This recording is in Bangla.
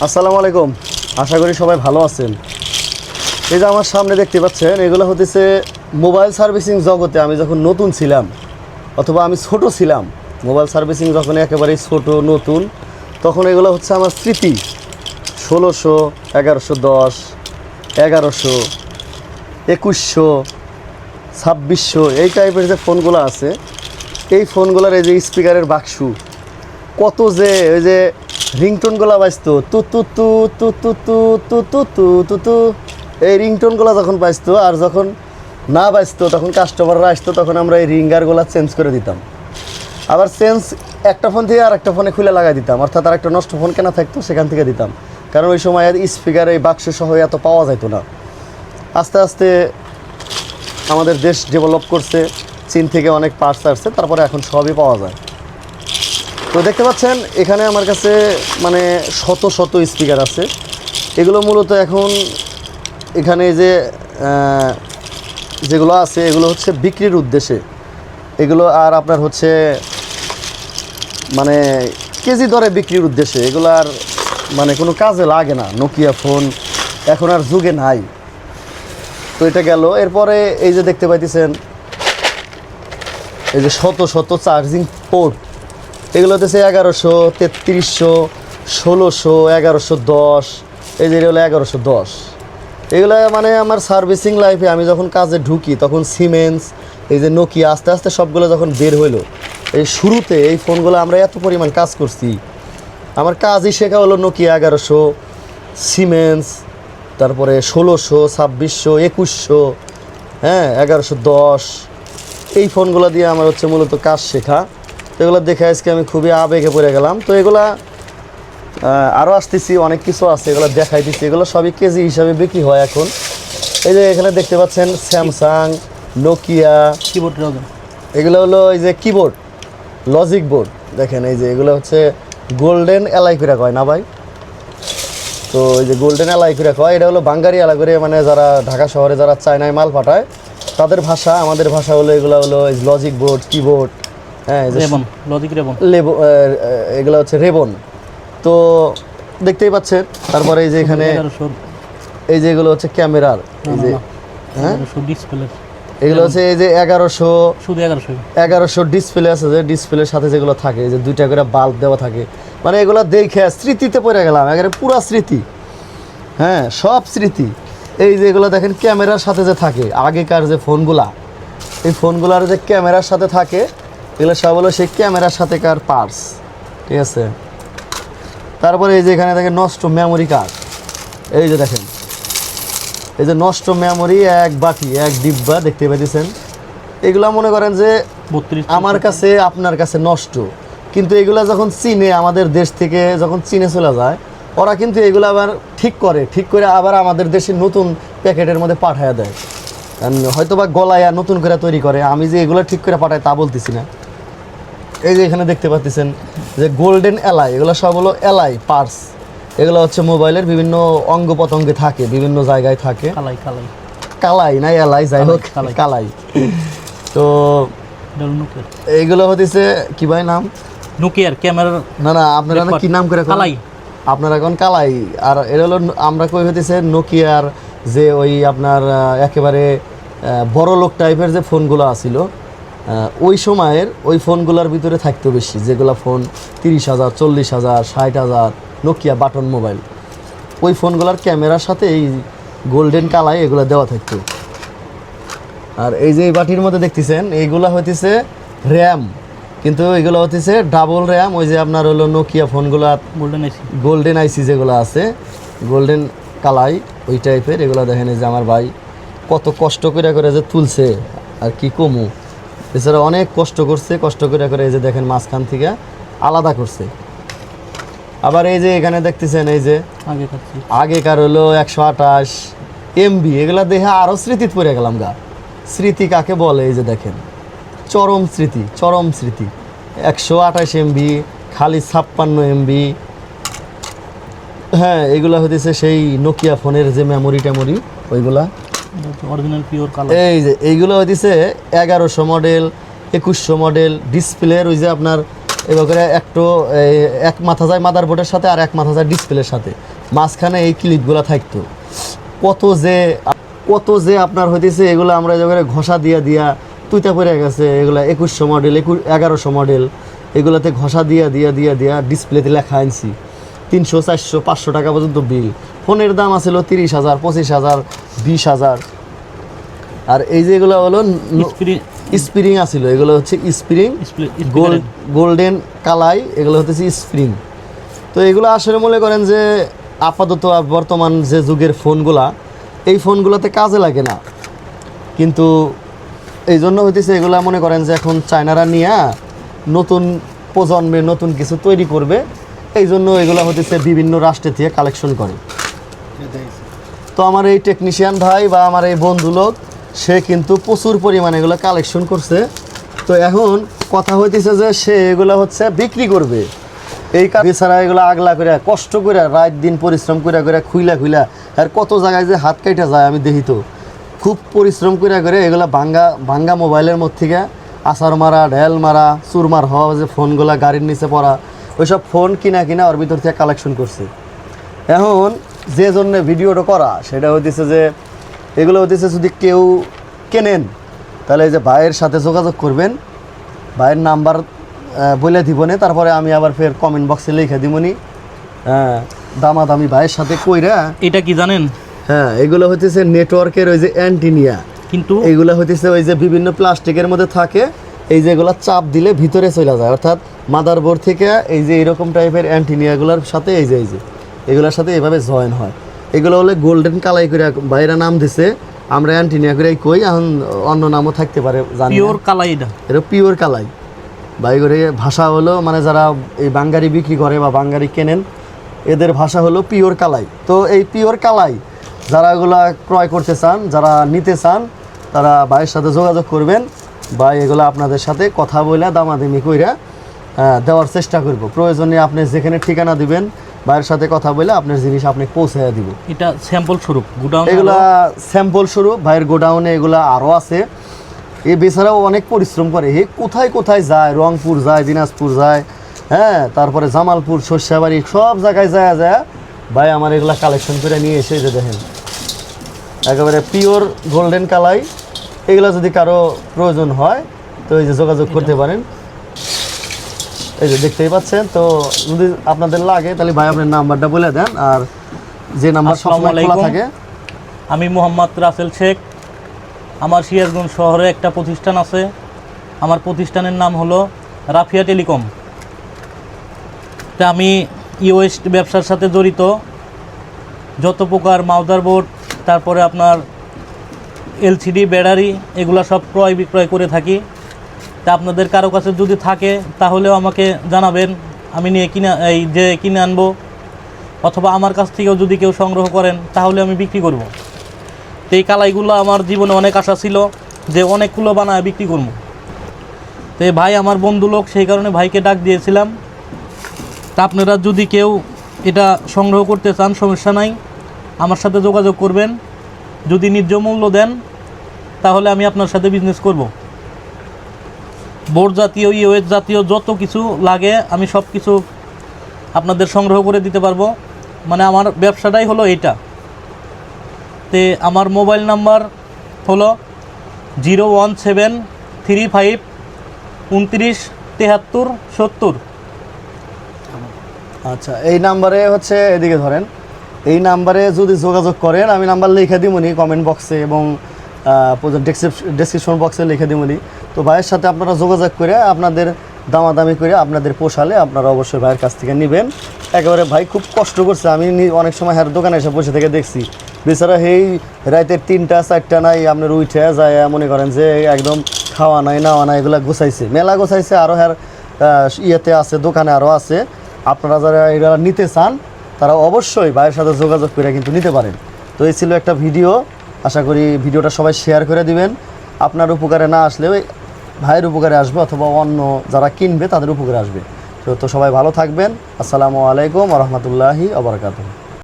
আসসালামু আলাইকুম, আশা করি সবাই ভালো আছেন। এই যে আমার সামনে দেখতে পাচ্ছেন, এগুলো হতেছে মোবাইল সার্ভিসিং জগতে আমি যখন নতুন ছিলাম অথবা আমি ছোট ছিলাম, মোবাইল সার্ভিসিং যখন একেবারেই ছোট নতুন, তখন এগুলো হচ্ছে আমার স্মৃতি। 1600, 1110, 1100, 2100, 2600 এই টাইপের যে ফোনগুলো আছে, এই ফোনগুলোর এই যে স্পিকারের বাক্সু কত যে ওই যে রিংটোনগুলো বাজতো তু তু তু তু তু তু তু তু তু তু তু, এই রিংটোনগুলো যখন বাজতো আর যখন না বাজতো তখন কাস্টমাররা আসতো, তখন আমরা এই রিঙ্গারগুলো চেঞ্জ করে দিতাম। আবার চেঞ্জ একটা ফোন থেকে আর একটা ফোনে খুলে লাগাই দিতাম, অর্থাৎ আর একটা নষ্ট ফোন কেনা থাকতো সেখান থেকে দিতাম, কারণ ওই সময় স্পিকার এই বাক্স সহ এত পাওয়া যেত না। আস্তে আস্তে আমাদের দেশ ডেভেলপ করছে, চীন থেকে অনেক পার্টস আসছে, তারপরে এখন সবই পাওয়া যায়। তো দেখতে পাচ্ছেন এখানে আমার কাছে মানে শত শত স্পিকার আছে। এগুলো মূলত এখন এখানে যে যেগুলো আছে এগুলো হচ্ছে বিক্রির উদ্দেশ্যে, এগুলো আর আপনার হচ্ছে মানে কেজি দরে বিক্রির উদ্দেশ্যে, এগুলো আর মানে কোনো কাজে লাগে না। নোকিয়া ফোন এখন আর যুগে নাই। তো এটা গেল। এরপরে এই যে দেখতে পাইতেছেন এই যে শত শত চার্জিং পোর্ট, এগুলো হচ্ছে 1100, 3300, 1600, 1110, এই যে হলো 1110। এগুলো মানে আমার সার্ভিসিং লাইফে আমি যখন কাজে ঢুকি তখন সিমেন্স, এই যে নোকিয়া, আস্তে আস্তে সবগুলো যখন বের হইলো, এই শুরুতে এই ফোনগুলো আমরা এত পরিমাণ কাজ করছি। আমার কাজই শেখা হলো নোকিয়া 1100, সিমেন্স, তারপরে 1600, 2600, 2100, হ্যাঁ 1110, এই ফোনগুলো দিয়ে আমার হচ্ছে মূলত কাজ শেখা। তো এগুলো দেখে আজকে আমি খুবই আবেগে পড়ে গেলাম। তো এগুলা আরও আসতেছি, অনেক কিছু আছে, এগুলো দেখাইতেছি। এগুলো সবই কেজি হিসাবে বিক্রি হয় এখন। এই যে এখানে দেখতে পাচ্ছেন স্যামসাং, নোকিয়া কিবোর্ড, এগুলো হলো এই যে কিবোর্ড, লজিক বোর্ড। দেখেন এই যে এগুলো হচ্ছে গোল্ডেন এলাই করে কয় না ভাই? তো এই যে গোল্ডেন এলাই করে কয়, এটা হলো বাঙ্গারি এলাই করে, মানে যারা ঢাকা শহরে যারা চায়নায় মাল পাঠায় তাদের ভাষা। আমাদের ভাষা হলো এগুলো হলো লজিক বোর্ড, কিবোর্ড, হ্যাঁ রেবন, লজিক রেবন, এগুলো হচ্ছে রেবন। তো দেখতেই পাচ্ছেন। তারপরে এই যে এখানে এই যে এগুলো হচ্ছে ক্যামেরার, এই যে হ্যাঁ ডিসপ্লে, এগুলো হচ্ছে এই যে 1100, শুধু 1100 ডিসপ্লে আছে, যে ডিসপ্লের সাথে যেগুলো থাকে, যে 2টা করে বাল্ব দেওয়া থাকে, মানে এগুলো দেখে স্মৃতিতে পড়ে গেলাম, একেবারে পুরা স্মৃতি, হ্যাঁ সব স্মৃতি। এই যে এগুলো দেখেন ক্যামেরার সাথে যে থাকে, আগেকার যে ফোনগুলা, এই ফোনগুলার যে ক্যামেরার সাথে থাকে, এগুলো সব হলো সেই ক্যামেরার সাথেকার পার্টস, ঠিক আছে। তারপরে এই যে এখানে দেখেন নষ্ট মেমোরি কার্ড, এই যে দেখেন এই যে নষ্ট মেমোরি, এক বাটি, এক ডিব্বা দেখতে পাইতেছেন। এগুলা মনে করেন যে আমার কাছে আপনার কাছে নষ্ট, কিন্তু এগুলা যখন চীনে, আমাদের দেশ থেকে যখন চীনে চলে যায়, ওরা কিন্তু এগুলো আবার ঠিক করে আবার আমাদের দেশে নতুন প্যাকেটের মধ্যে পাঠায় দেয়, হয়তো বা গলায়া নতুন করে তৈরি করে। আমি যে এগুলো ঠিক করে পাঠাই তা বলতেছি না। এই যে এখানে দেখতে পাচ্ছেন যে গোল্ডেন এলাই, এগুলো সব হলো এলাই পার্টস। এগুলো হচ্ছে মোবাইলের বিভিন্ন অঙ্গ প্রত্যঙ্গে থাকে, বিভিন্ন জায়গায় থাকে। কালাই না এলাই, যাই হোক কালাই। তো এইগুলো হতেছে কি ভাই নাম? নোকিয়ার ক্যামেরা। না আপনারা কি নাম করে কালাই? আপনারা এখন কালাই। আর এটা হলো আমরা কই হতেছে নোকিয়ার যে ওই আপনার একেবারে বড় লোক টাইপের যে ফোনগুলো আছিল, ওই সময়ের ওই ফোনগুলোর ভিতরে থাকতো বেশি, যেগুলো ফোন 30,000, 40,000, 60,000, নোকিয়া বাটন মোবাইল, ওই ফোনগুলোর ক্যামেরার সাথে এই গোল্ডেন কালাই এগুলো দেওয়া থাকতো। আর এই যে এই বাটির মধ্যে দেখতেছেন, এইগুলো হইতেছে র্যাম, কিন্তু এগুলো হইতেছে ডাবল র্যাম। ওই যে আপনার হলো নোকিয়া ফোনগুলো গোল্ডেন আইসি যেগুলো আছে, গোল্ডেন কালাই ওই টাইপের। এগুলো দেখেন এই যে আমার ভাই কত কষ্ট করে যে তুলছে, আর কি কমু, এছাড়া অনেক কষ্ট করে এই যে দেখেন মাঝখান থেকে আলাদা করছে। আবার এই যে এখানে দেখতেছেন এই যে আগেকার হলো 128 MB, এগুলা দেখে আরও স্মৃতি পড়ে গেলাম গা। স্মৃতি কাকে বলে? এই যে দেখেন চরম স্মৃতি 128 MB, খালি 56 MB, হ্যাঁ এগুলা হতেছে সেই নোকিয়া ফোনের যে মেমোরি টেমোরি, ওইগুলা অরিজিনাল পিওর কালার। এই যে এইগুলো হইতেছে 1100 মডেল, 2100 মডেল ডিসপ্লের, ওই যে আপনার এবার করে একটু এক মাথা যায় মাদারবোর্ডের সাথে আর এক মাথা যায় ডিসপ্লের সাথে, মাঝখানে এই ক্লিপগুলো থাকতো। কত যে আপনার হইতেছে এগুলো আমরা এবারে ঘষা দিয়া তুইতা পড়ে গেছে, এগুলো 2100 মডেল 1100 মডেল, এগুলোতে ঘষা দিয়া ডিসপ্লেতে লেখা আনছি 300 400 500 টাকা পর্যন্ত বিল। ফোনের দাম আছিল 30,000 25,000 20,000। আর এই যে এগুলো হলো স্প্রিং আছিল, এগুলো হচ্ছে স্প্রিং গোল্ডেন কালাই, এগুলো হচ্ছে স্প্রিং। তো এগুলো আসলে মনে করেন যে আপাতত বর্তমান যে যুগের ফোনগুলা, এই ফোনগুলোতে কাজে লাগে না, কিন্তু এই জন্য হইতেছে এগুলা মনে করেন যে এখন চায়নারা নিয়ে নতুন প্রজন্মের নতুন কিছু তৈরি করবে, এই জন্য এগুলো হইতেছে বিভিন্ন রাষ্ট্রের থেকে কালেকশন করে। তো আমার এই টেকনিশিয়ান ভাই বা আমার এই বন্ধু লোক, সে কিন্তু প্রচুর পরিমাণে এগুলো কালেকশন করছে। তো এখন কথা হইতেছে যে সে এগুলো হচ্ছে বিক্রি করবে, এই বেচারা এগুলো আগলা করে কষ্ট করে রাত দিন পরিশ্রম করে খুইলা আর কত জায়গায় যে হাত কাটা যায় আমি দেখি। তো খুব পরিশ্রম করে এগুলো ভাঙ্গা মোবাইলের মধ্যে থেকে আসার মারা ঢেল মারা চুরমার হওয়া যে ফোনগুলো গাড়ির নিচে পড়া, ওইসব ফোন কিনা ওর ভিতর থেকে কালেকশন করছে। এখন যে জন্য ভিডিওটা করা সেটা হইতেছে যে এগুলো হইতেছে যদি কেউ কেনেন তাহলে এই যে ভাইয়ের সাথে যোগাযোগ করবেন, ভাইয়ের নাম্বার বলে দিবনে, তারপরে আমি আবার ফের কমেন্ট বক্সে লিখে দিবনি। হ্যাঁ, দামাদামি ভাইয়ের সাথে কইরা। এটা কি জানেন? হ্যাঁ, এগুলো হইতেছে নেটওয়ার্কের ওই যে অ্যান্টিনিয়া, কিন্তু এগুলো হইতেছে ওই যে বিভিন্ন প্লাস্টিকের মধ্যে থাকে, এই যে এগুলো চাপ দিলে ভিতরে চলে যায়, অর্থাৎ মাদারবোর্ড থেকে এই যে এরকম টাইপের অ্যান্টিনিয়াগুলোর সাথে এই যে এগুলোর সাথে এইভাবে জয়েন হয়। এগুলো হলে গোল্ডেন কালাই করে বাইরা নাম দিছে, আমরা অ্যান্টিনিয়া করে কই, এখন অন্য নামও থাকতে পারে, জানি পিওর কালাই। এটা পিওর কালাই ভাই করে ভাষা হলো, মানে যারা এই বাঙ্গারি বিক্রি করে বা বাঙ্গারি কেনেন এদের ভাষা হলো পিওর কালাই। তো এই পিওর কালাই যারা এগুলা ক্রয় করতে চান, যারা নিতে চান, তারা ভাইয়ের সাথে যোগাযোগ করবেন। ভাই এগুলো আপনাদের সাথে কথা বলে দামাদামি কইরা দেওয়ার চেষ্টা করব। প্রয়োজনে আপনি যেখানে ঠিকানা দিবেন ভাইয়ের সাথে কথা বলে আপনার জিনিস আপনি পৌঁছাইয়া দিব। এটা স্যাম্পল স্বরূপ, গোডাউন এগুলা স্যাম্পল স্বরূপ ভাইয়ের গোডাউনে এগুলা আরও আছে। এ বেচারাও অনেক পরিশ্রম করে, হে কোথায় যায়, রংপুর যায়, দিনাজপুর যায়, হ্যাঁ, তারপরে জামালপুর সর্ষাবাড়ি সব জায়গায় যায় ভাই আমার এগুলা কালেকশন করে নিয়ে এসে যে দেখেন একেবারে পিওর গোল্ডেন কালাই। এগুলা যদি কারো প্রয়োজন হয় তো এই যে যোগাযোগ করতে পারেন, এই যে দেখতেই পাচ্ছেন। তো যদি আপনাদের লাগে তাহলে ভাই আপনার নাম্বারটা বলে দেন, আর যে নাম্বার সবসময় খোলা থাকে। আমি মোহাম্মদ রাসেল শেখ, আমার সিরাজগঞ্জ শহরে একটা প্রতিষ্ঠান আছে, আমার প্রতিষ্ঠানের নাম হলো রাফিয়া টেলিকম। তা আমি ইওএস ব্যবসার সাথে জড়িত, যত প্রকার মাদারবোর্ড, তারপরে আপনার এলসিডি ব্যাটারি, এগুলো সব ক্রয় বিক্রয় করে থাকি। তা আপনাদের কারো কাছে যদি থাকে তাহলেও আমাকে জানাবেন, আমি নিয়ে কিনে আনবো, অথবা আমার কাছ থেকেও যদি কেউ সংগ্রহ করেন তাহলে আমি বিক্রি করব। তো এই কালাইগুলো আমার জীবনে অনেক আশা ছিল যে অনেকগুলো বানায় বিক্রি করবো। তো ভাই আমার বন্ধু লোক, সেই কারণে ভাইকে ডাক দিয়েছিলাম। তা আপনারা যদি কেউ এটা সংগ্রহ করতে চান সমস্যা নাই, আমার সাথে যোগাযোগ করবেন। যদি ন্যায্য মূল্য দেন তাহলে আমি আপনার সাথে বিজনেস করব। বোর্ড জাতীয় ইওএস জাতীয় যত কিছু লাগে আমি সব কিছু আপনাদের সংগ্রহ করে দিতে পারবো। মানে আমার ব্যবসাটাই হলো এটা। তে আমার মোবাইল নাম্বার হলো 01735297370। আচ্ছা, এই নাম্বারে হচ্ছে এদিকে ধরেন, এই নাম্বারে যদি যোগাযোগ করেন, আমি নাম্বার লিখে দিবনি কমেন্ট বক্সে এবং ডেসক্রিপশন বক্সে লিখে দিবনি। তো ভাইয়ের সাথে আপনারা যোগাযোগ করে আপনাদের দামাদামি করে আপনাদের পোষালে আপনারা অবশ্যই ভাইয়ের কাছ থেকে নেবেন। একেবারে ভাই খুব কষ্ট করছে, আমি অনেক সময় হ্যাঁ দোকানে এসে বসে থেকে দেখছি বেচারা এই রাতের 3টা 4টা নাই আপনার উঠে যায়, মনে করেন যে একদম খাওয়া নাই নাওয়া নাই এগুলো গোছাইছে, মেলা গোছাইছে, আরও হ্যার ইয়েতে আছে, দোকানে আরও আছে। আপনারা যারা এগুলো নিতে চান তারা অবশ্যই ভাইয়ের সাথে যোগাযোগ করে কিন্তু নিতে পারেন। তো এই ছিল একটা ভিডিও, আশা করি ভিডিওটা সবাই শেয়ার করে দিবেন। আপনার উপকারে না আসলেও ভাইয়ের উপকারে আসবে, অথবা অন্য যারা কিনবে তাদের উপকারে আসবে। তো সবাই ভালো থাকবেন। আসসালামু আলাইকুম ওয়া রাহমাতুল্লাহি ওয়া বারাকাতুহু।